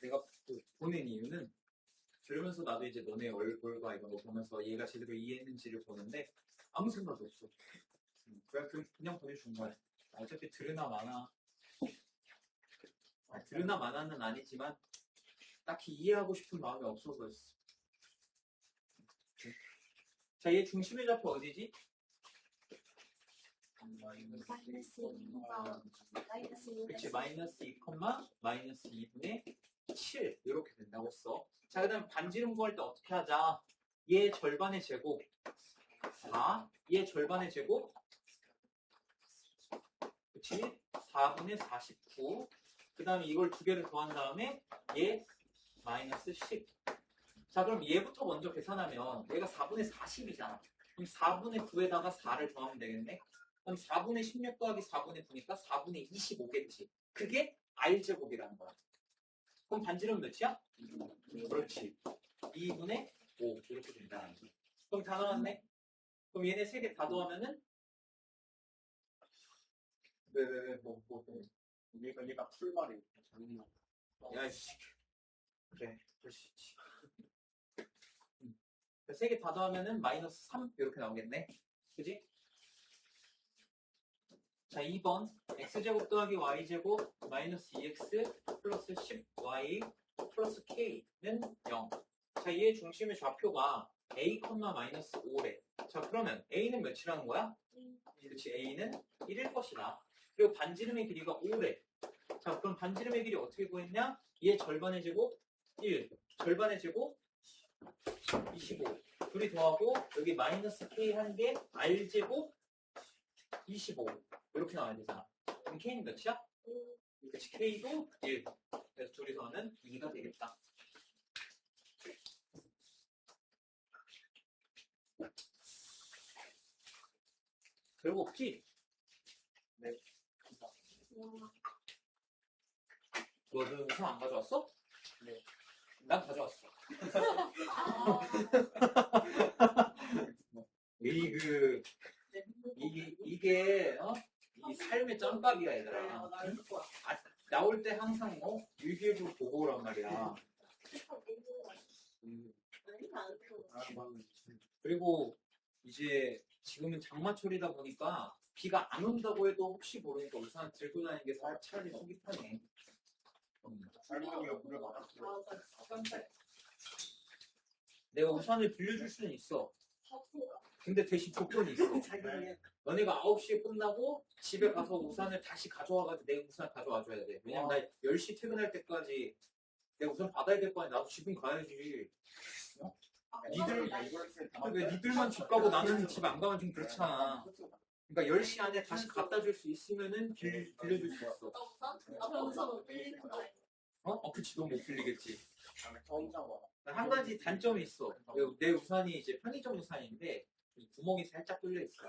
내가 보낸 이유는 들으면서 나도 이제 너네 얼굴과 이런 거 보면서 얘가 제대로 이해했는지를 보는데 아무 생각이 없어. 그냥 보내준 거야. 어차피 들으나 마나. 들으나 마나는 아니지만 딱히 이해하고 싶은 마음이 없어 보였어. 자, 얘 중심의 좌표 어디지? 그치, 마이너스 2, 마이너스 2분의 7 이렇게 된다고 했어. 자, 그 다음 반지름 구할 때 어떻게 하자? 얘 절반의 제곱 4, 얘 절반의 제곱 그치? 4분의 49. 그 다음에 이걸 두 개를 더한 다음에 얘 마이너스 10. 자, 그럼 얘부터 먼저 계산하면 얘가 4분의 40이잖아. 그럼 4분의 9에다가 4를 더하면 되겠네. 그럼 4분의 16 더하기 4분의 9니까 4분의 25겠지. 그게 R제곱이라는 거야. 그럼 반지름 몇이야? 그렇지. 2분의 5 이렇게 된다는 거야. 그럼 다 나왔네. 그럼 얘네 세 개 다 더하면은 얘가 풀말이 야, 씨. 그래, 그럴 수 있지. 세 개 다 더하면은 마이너스 3 이렇게 나오겠네. 그지? 자, 2번 x제곱 더하기 y제곱 마이너스 2x 플러스 10y 플러스 k는 0. 자, 얘의 중심의 좌표가 a, 마이너스 5래. 자, 그러면 a는 몇이라는 거야? 그렇지, a는 1일 것이다. 그리고 반지름의 길이가 5래. 자, 그럼 반지름의 길이 어떻게 구했냐? 얘 절반의 제곱 1, 절반의 제곱 25. 둘이 더하고 여기 마이너스 k 한 개 r 제곱 25. 이렇게 나와야 되잖아. 그럼 k는 몇이야? 그렇지, k도 1. 그래서 둘이서는 2가 되겠다. 별거 없지? 와, 너는 우산 안 가져왔어? 네. 난 가져왔어. 이게 이 삶의 짬밥이야, 얘들아. 나올 때 항상 일기예보 보고 오란 말이야. 그리고 이제 지금은 장마철이다 보니까 비가 안 온다고 해도 혹시 모르니까 우산 들고 다니는 게 차라리 속이 편해. 설명이 물을 받았어. 내가 우산을 빌려줄 수는 있어. 근데 대신 조건이 있어. 너네가 9시에 끝나고 집에 가서 우산을 다시 가져와가지고 내 우산을 가져와줘야 돼. 왜냐면 나 10시 퇴근할 때까지 내 우산 받아야 될 거 아니야. 나도 집은 가야지. 니들만 집 가고 나는 집 안 가면 좀 그렇잖아. 그러니까 10시 안에 다시 갖다 줄 수 있으면은 빌려줄 수 있어. 그치, 너 못 빌리겠지. 한 가지 단점이 있어. 내 우산이 이제 편의점 우산인데 이 구멍이 살짝 뚫려 있어.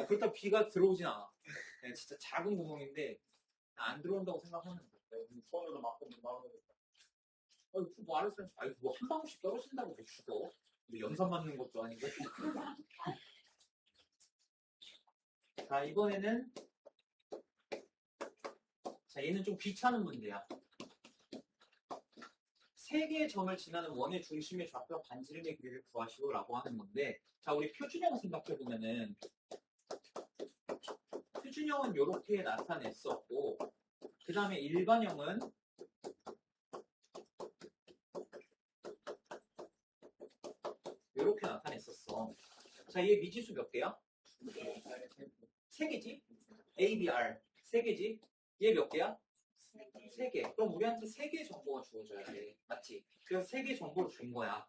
그렇다고 비가 들어오진 않아. 그냥 진짜 작은 구멍인데 안 들어온다고 생각하면 돼. 손으로 맞고 말하는 뭐 알았어. 뭐한 방울씩 떨어진다고 못 죽어. 뭐 연산 맞는 것도 아니고. 자, 이번에는 얘는 좀 귀찮은 문제야. 세 개의 점을 지나는 원의 중심의 좌표 반지름의 길이를 구하시오 라고 하는 건데, 자, 우리 표준형 생각해보면은 표준형은 이렇게 나타냈었고, 그 다음에 일반형은 이렇게 나타냈었어. 자, 얘 미지수 몇 개야? 세 개지? A, B, R 세 개지? 얘 몇 개야? 세 개. 그럼 우리한테 세 개의 정보가 주어져야 돼. 맞지? 그래서 세 개의 정보를 준 거야.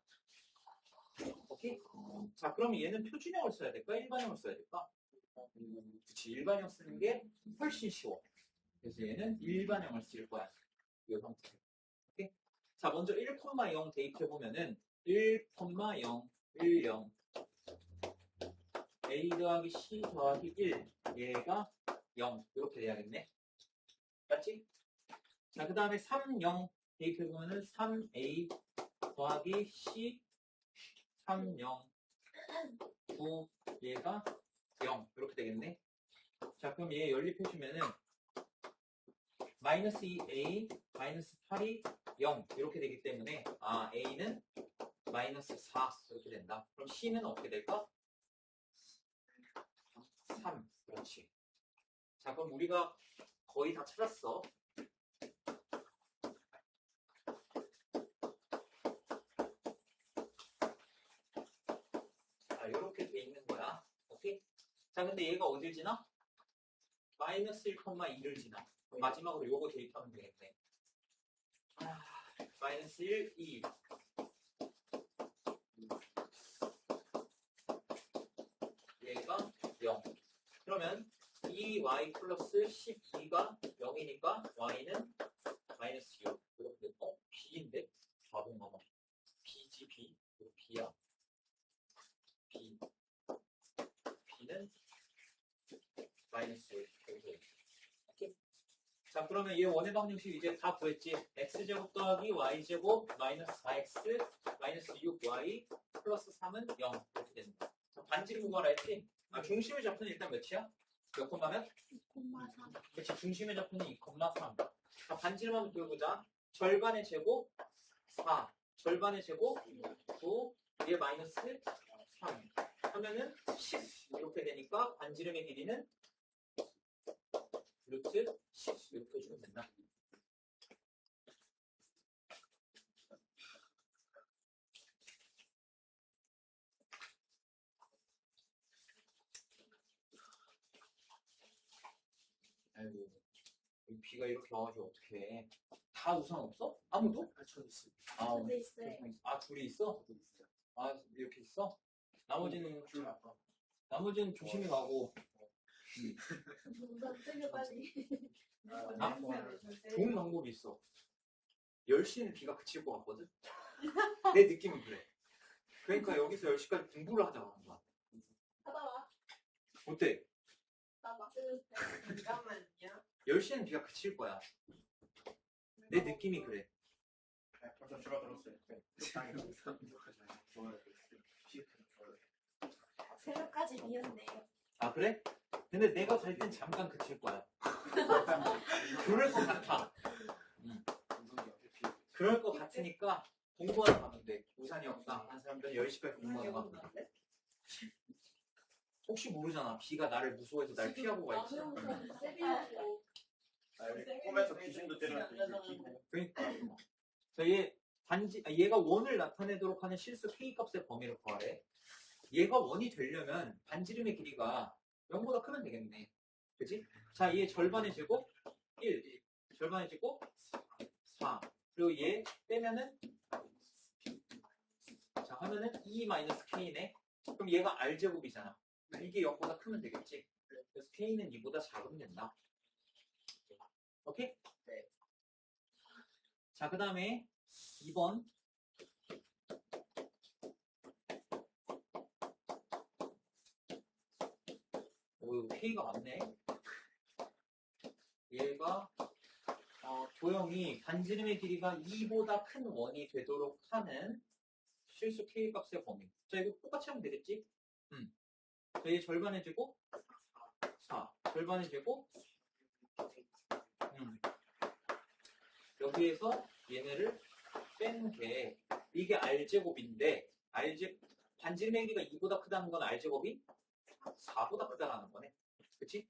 오케이? 자, 그러면 얘는 표준형을 써야 될까? 일반형을 써야 될까? 그치, 일반형 쓰는 게 훨씬 쉬워. 그래서 얘는 일반형을 쓸 거야. 이 형태. 오케이? 자, 먼저 1,0 대입해보면은 1,0, 10 A 더하기 C 더하기 1 얘가 0 이렇게 돼야겠네. 맞지? 자, 그 다음에 3, 0 대입해보면은 3A 더하기 C 3, 0 9 얘가 0 이렇게 되겠네. 자, 그럼 얘 연립해주면은 마이너스 2A 마이너스 8이 0 이렇게 되기 때문에 A는 마이너스 4 이렇게 된다. 그럼 C는 어떻게 될까? 3. 그렇지. 자, 그럼 우리가 거의 다 찾았어. 자, 이렇게 돼 있는 거야. 오케이? 자, 근데 얘가 어딜 지나? 마이너스 1,2를 지나. 마지막으로 요거 대입하면 되겠네. 마이너스 1, 2. 얘가 0. 그러면 2y 플러스 12가 0이니까 y는 마이너스 6. 이렇게 b인데? 바본가 봐. b지 b. 이거 b야. b. b는 마이너스 1. 오케이? 자, 그러면 얘 원의 방정식 이제 다 구했지? x제곱 더하기 y제곱 마이너스 4x 마이너스 6y 플러스 3은 0 이렇게 된다. 자, 반지름 구하라 했지? 중심의 좌표는 일단 몇이야? 몇 콤마면? 2,3. 그렇지, 중심의 좌표는 2,3. 자, 반지름 한번 보여보자. 절반의 제곱 4, 절반의 제곱 9, 얘 마이너스 3 하면은 10 이렇게 되니까 반지름의 길이는 루트 10 이렇게 해주면 된다. 아이고, 이 비가 이렇게 와가지고 어떡해. 다 우산 없어? 아무도? 저 있어요. 아, 저도 있어요. 아, 둘이 있어? 아, 이렇게 있어? 나머지는, 나머지는 조심히 가고. 우선 쓰게 빨리. 아, 좋은 방법이 있어. 10시는 비가 그칠 것 같거든? 내 느낌은 그래. 그러니까 여기서 10시까지 공부를 하자고 하는 거야. 하다 와. 어때? 나봐. 잠깐만요. 10시는 비가 그칠 거야. 내 느낌이 그래. 벌써 주가 들었어요. 새벽까지 비었네요. 아, 그래? 근데 내가 갈 땐 잠깐 그칠 거야. 그럴 것 같아. 그럴 것 같으니까 공부하러 가면 돼. 우산이 없다 한 사람들은 10시까지 공부하러 가면 돼. 혹시 모르잖아. 비가 나를 무서워해서 날 피하고 갈지. 세비하고 꿈에서 귀신도 때려주고. 그러니까. 자, 얘가 원을 나타내도록 하는 실수 K값의 범위를 구하래. 얘가 원이 되려면 반지름의 길이가 0보다 크면 되겠네. 그치? 자, 얘 절반의 제곱 1, 절반의 제곱 4. 그리고 얘 빼면은 자, 하면은 2-K네. 그럼 얘가 R제곱이잖아. 이게 0보다 크면 되겠지? 그래서 K는 2보다 작으면 된다. 오케이? 네. 자, 그 다음에 2번. 오, K가 많네. 얘가 도형이 반지름의 길이가 2보다 큰 원이 되도록 하는 실수 K 값의 범위. 자, 이거 똑같이 하면 되겠지? 자, 얘 절반의 제곱 4. 절반의 제곱 여기에서 얘네를 빼는 게 이게 R제곱인데 반지름의 길이가 2보다 크다는 건 R제곱이 4보다 크다라는 거네. 그치?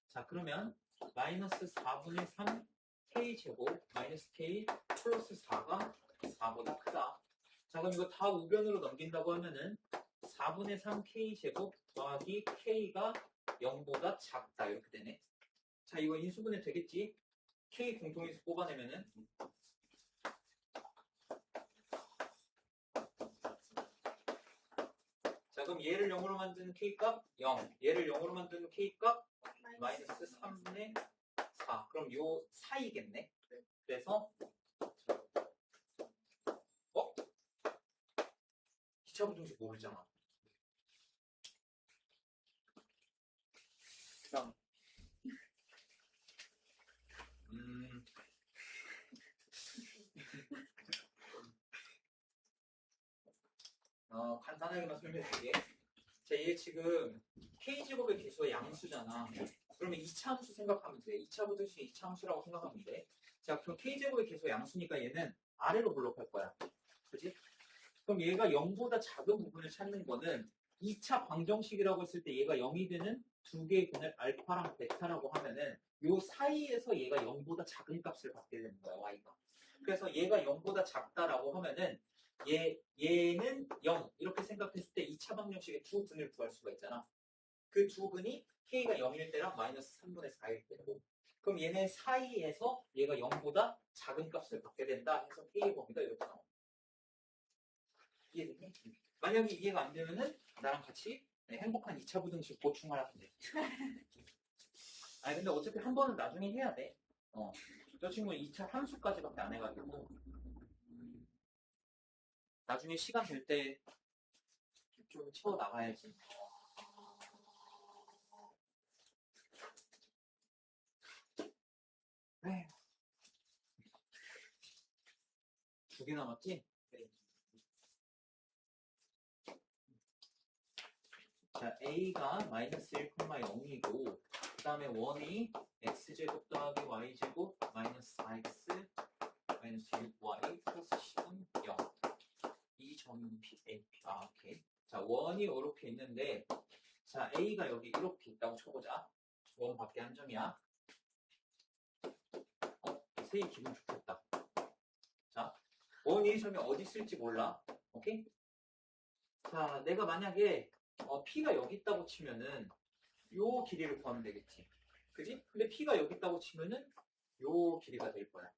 자, 그러면 마이너스 4분의 3 K제곱 마이너스 K 플러스 4가 4보다 크다. 자, 그럼 이거 다 우변으로 넘긴다고 하면은 4분의 3 K제곱 더하기 K가 0보다 작다. 이렇게 되네. 자, 이거 인수분해 되겠지? K 공통인수 뽑아내면은 자, 그럼 얘를 0으로 만드는 K값 0, 얘를 0으로 만드는 K값 마이너스 3분의 4. 그럼 요 사이겠네. 그래서 기차부등식 모르잖아. 그냥 간단하게만 설명해줄게. 자, 얘 지금 K제곱의 개수가 양수잖아. 그러면 2차 함수 생각하면 돼. 2차 부등식 2차 함수라고 생각하면 돼. 자, 그럼 K제곱의 개수가 양수니까 얘는 아래로 블록할 거야. 그치? 그럼 얘가 0보다 작은 부분을 찾는 거는 2차 방정식이라고 했을 때 얘가 0이 되는 두 개의 근을 알파랑 베타라고 하면은 요 사이에서 얘가 0보다 작은 값을 받게 되는 거야, y가. 그래서 얘가 0보다 작다라고 하면은 얘는 0 이렇게 생각했을 때 2차 방정식의 두 근을 구할 수가 있잖아. 그 두 근이 K가 0일 때랑 마이너스 3분의 4일 때고, 그럼 얘네 사이에서 얘가 0보다 작은 값을 받게 된다 해서 K의 범위가 이렇게 나와. 이해됐니? 만약에 이해가 안 되면은 나랑 같이 행복한 2차 부등식 보충하라면 돼. 아니 근데 어차피 한 번은 나중에 해야 돼. 저 친구는 2차 함수까지밖에 안 해가지고 나중에 시간 될 때 좀 채워 나가야지. 에휴. 2개 남았지? 자, A가 마이너스 1,0이고 그 다음에 1이 X제곱 더하기 Y제곱 마이너스 4X 마이너스 6Y 플러스 10은 0. 이 점이 A. 오케이. 자, 1이 이렇게 있는데 자, A가 여기 이렇게 있다고 쳐보자. 1 밖에 한 점이야. 세이 기분 좋겠다. 자, 1이 점이 어디 있을지 몰라. 오케이? 자, 내가 만약에 P가 여기 있다고 치면은 요 길이를 구하면 되겠지. 그지? 근데 P가 여기 있다고 치면은 요 길이가 될 거야.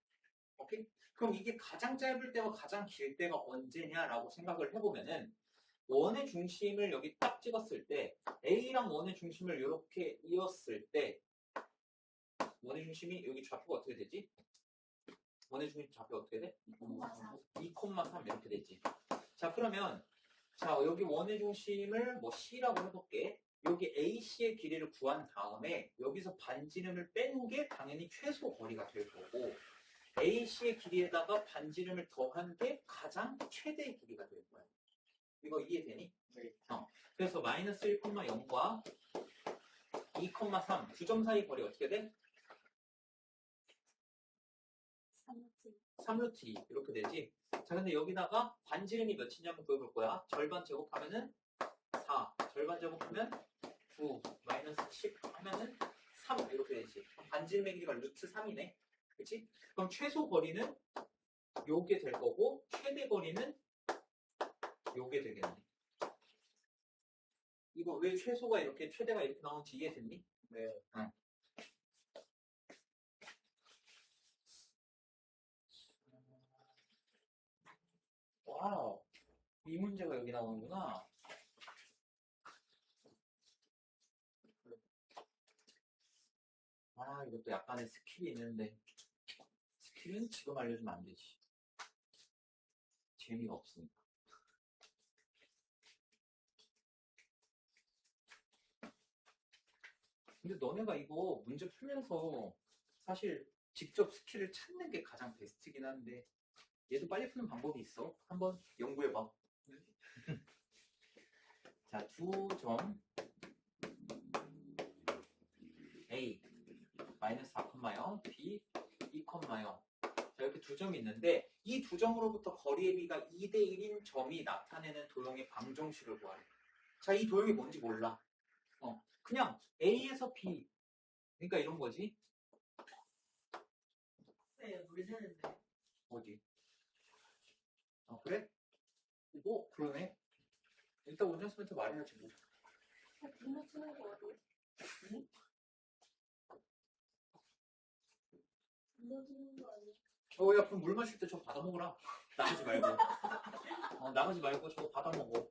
오케이? 그럼 이게 가장 짧을 때와 가장 길 때가 언제냐라고 생각을 해보면은 원의 중심을 여기 딱 찍었을 때 A랑 원의 중심을 이렇게 이었을 때 원의 중심이 여기 좌표가 어떻게 되지? 원의 중심 좌표 어떻게 돼? 2,3 이렇게 되지. 자 그러면 자 여기 원의 중심을 뭐 C라고 해볼게. 여기 AC의 길이를 구한 다음에 여기서 반지름을 뺀 게 당연히 최소 거리가 될 거고 AC의 길이에다가 반지름을 더한 게 가장 최대의 길이가 될 거야. 이거 이해되니? 네. 그래서 마이너스 1,0과 2,3 두 점 사이 거리 어떻게 돼? 3루트 2 이렇게 되지. 자 근데 여기다가 반지름이 몇이냐 한번 구해볼 거야. 절반 제곱하면은 4 절반 제곱하면 9 마이너스 10 하면은 3 이렇게 되지. 그럼 반지름의 길이가 루트 3이네. 그치? 그럼 최소 거리는 요게 될 거고 최대 거리는 요게 되겠네. 이거 왜 최소가 이렇게 최대가 이렇게 나오는지 이해됐니? 네. 응. 와우. 이 문제가 여기 나오는구나. 아, 이것도 약간의 스킬이 있는데 스킬은 지금 알려주면 안 되지. 재미가 없으니까. 근데 너네가 이거 문제 풀면서 사실 직접 스킬을 찾는 게 가장 베스트긴 한데 얘도 빨리 푸는 방법이 있어. 한번 연구해봐. 자, 두 점 A 마이너스 4,0 B 2,0 자, 이렇게 두 점이 있는데 이 두 점으로부터 거리의 비가 2대 1인 점이 나타내는 도형의 방정식을 구하래. 자, 이 도형이 뭔지 몰라. 그냥 A에서 B 그러니까 이런 거지. 네, 모르겠는데. 어디? 그래? 뭐 그러네. 일단 원장쌤한테 말해야지 뭐. 분모 쓰는 거 어디? 응? 분모 쓰는 거 아니야? 야, 그럼 물 마실 때 저거 받아 먹으라. 나가지 말고. 나가지 말고 저거 받아 먹어.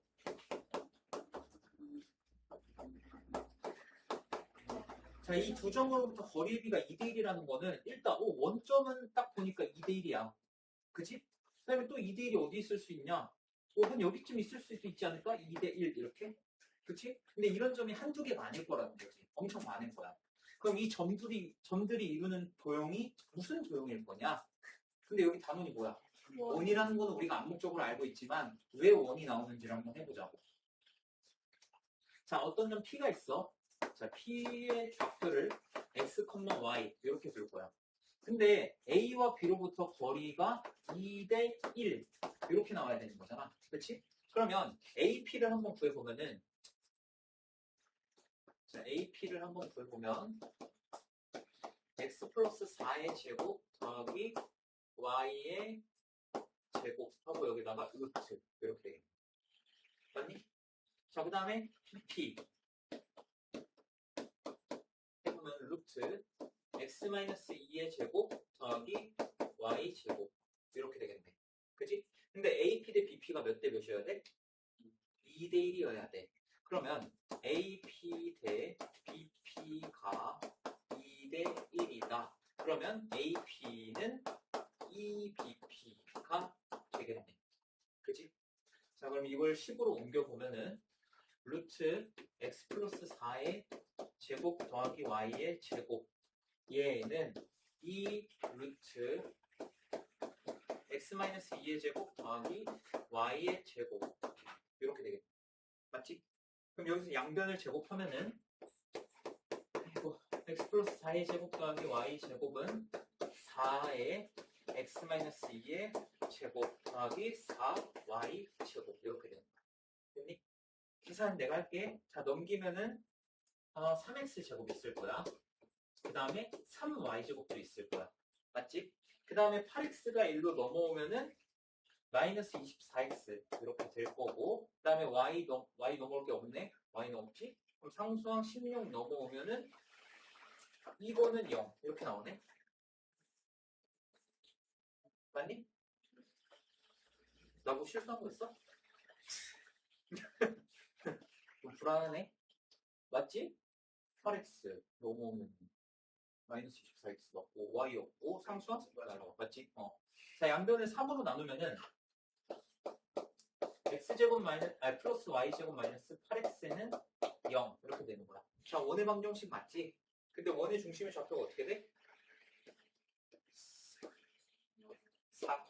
자, 이 두 점으로부터 거리의 비가 2대 1이라는 거는 일단 원점은 딱 보니까 2대 1이야. 그치? 그 다음에 또 2대 1이 어디 있을 수 있냐? 한 여기쯤 있을 수도 있지 않을까? 2대 1 이렇게? 그치? 근데 이런 점이 한두 개가 아닐 거라는 거지. 엄청 많을 거야. 그럼 이 점들이 이루는 도형이 무슨 도형일 거냐? 근데 여기 단원이 뭐야? 원이라는 거는 우리가 암묵적으로 알고 있지만 왜 원이 나오는지를 한번 해보자고. 자, 어떤 점 P가 있어. 자, P의 좌표를 x, y 이렇게 둘 거야. 근데 A와 B로부터 거리가 2대 1 이렇게 나와야 되는 거잖아. 그렇지? 그러면 AP를 한번 구해보면은 자, AP를 한번 구해보면 x 플러스 4의 제곱 더하기 y의 제곱 하고 여기다가 루트 이렇게 되겠네. 맞니? 자, 그 다음에 BP 해보면 루트 x-2의 제곱 더하기 y 제곱 이렇게 되겠네. 그치? 근데 AP 대 BP가 몇 대 몇이어야 돼? 2대 1이어야 돼. 그러면 AP 대 BP가 2대 1이다. 그러면 AP는 2BP가 되겠네. 그치? 자, 그럼 이걸 10으로 옮겨보면은 루트 x 플러스 4의 제곱 더하기 y의 제곱 얘는 2 루트 x-2의 제곱 더하기 y의 제곱 이렇게 되겠네. 맞지? 그럼 여기서 양변을 제곱하면은 x 플러스 4의 제곱 더하기 y 제곱은 4의 x-2의 제곱 더하기 4y 제곱 이렇게 되는 거야. 됐니? 계산 내가 할게. 자, 넘기면은 3x 제곱 있을 거야. 그 다음에 3y 제곱도 있을 거야. 맞지? 그 다음에 8x가 1로 넘어오면은 마이너스 24x 이렇게 될 거고, 그 다음에 y 넘어올 게 없네. y는 없지? 그럼 상수항 16 넘어오면은 2번은 0 이렇게 나오네. 맞니? 나 뭐 실수한 거 있어? 좀 불안하네. 맞지? 8x 넘어오면 마이너스 24x 넣고 y였고 상수와 맞지? 자, 양변을 3으로 나누면은 x제곱 플러스 y제곱 마이너스 8x는 0 이렇게 되는 거야. 자, 원의 방정식 맞지? 근데 원의 중심의 좌표가 어떻게 돼? 4,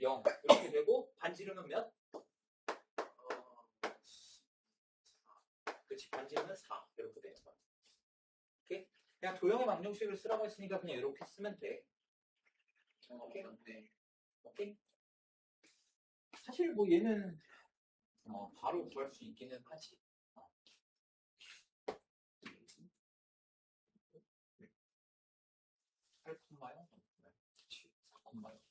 0 이렇게 되고 반지름은 몇? 그렇지, 반지름은 4 이렇게 되는 거야. 오케이? 그냥 도형의 방정식을 쓰라고 했으니까 그냥 이렇게 쓰면 돼. 오케이? 오케이? 사실 뭐 얘는 바로 구할 수 있기는 하지. 8,0? 그치, 4,0.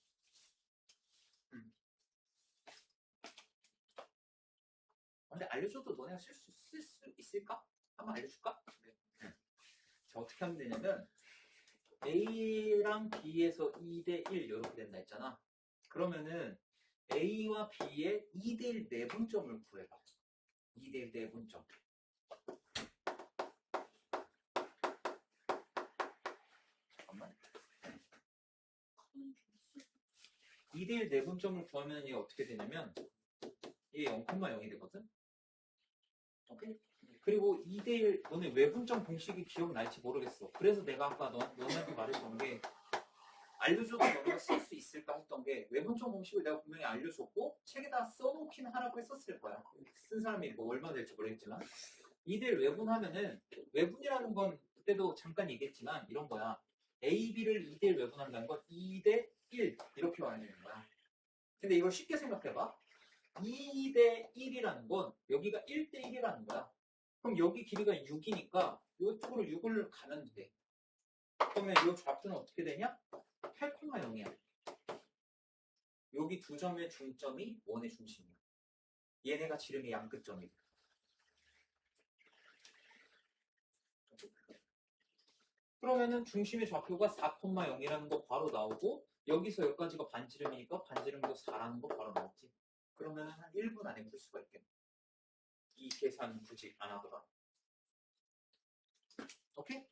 근데 알려줘도 너네가 쓸 수 있을까? 한번 알려줄까? 네. 자, 어떻게 하면 되냐면 A랑 B에서 2대1 이렇게 된다 했잖아. 그러면은 A와 B의 2대1 내분점을 구해봐. 2대1 내분점. 잠깐만. 2대1 내분점을 구하면 이게 어떻게 되냐면 이게 0,0이 되거든? 오케이? 그리고 2대1 너네 외분점 공식이 기억날지 모르겠어. 그래서 내가 아까 너네한테 말했던 게 알려줘도 너네가 쓸 수 있을까 했던 게 외분점 공식을 내가 분명히 알려줬고 책에다 써놓긴 하라고 했었을 거야. 쓴 사람이 뭐 얼마 될지 모르겠지만 2대1 외분하면은 외분이라는 건 그때도 잠깐 얘기했지만 이런 거야. A, B를 2대1 외분한다는 건 2대1 이렇게 와야 되는 거야. 근데 이걸 쉽게 생각해봐. 2대1이라는 건 여기가 1대1이라는 거야. 그럼 여기 길이가 6이니까 이쪽으로 6을 가면 돼. 그러면 이 좌표는 어떻게 되냐? 8,0이야. 여기 두 점의 중점이 원의 중심이야. 얘네가 지름의 양끝점이야. 그러면은 중심의 좌표가 4,0이라는 거 바로 나오고 여기서 여기까지가 반지름이니까 반지름도 4라는 거 바로 나왔지. 그러면은 한 1분 안에 풀 수가 있겠네. 이 계산 굳이 안 하더라도. 오케이?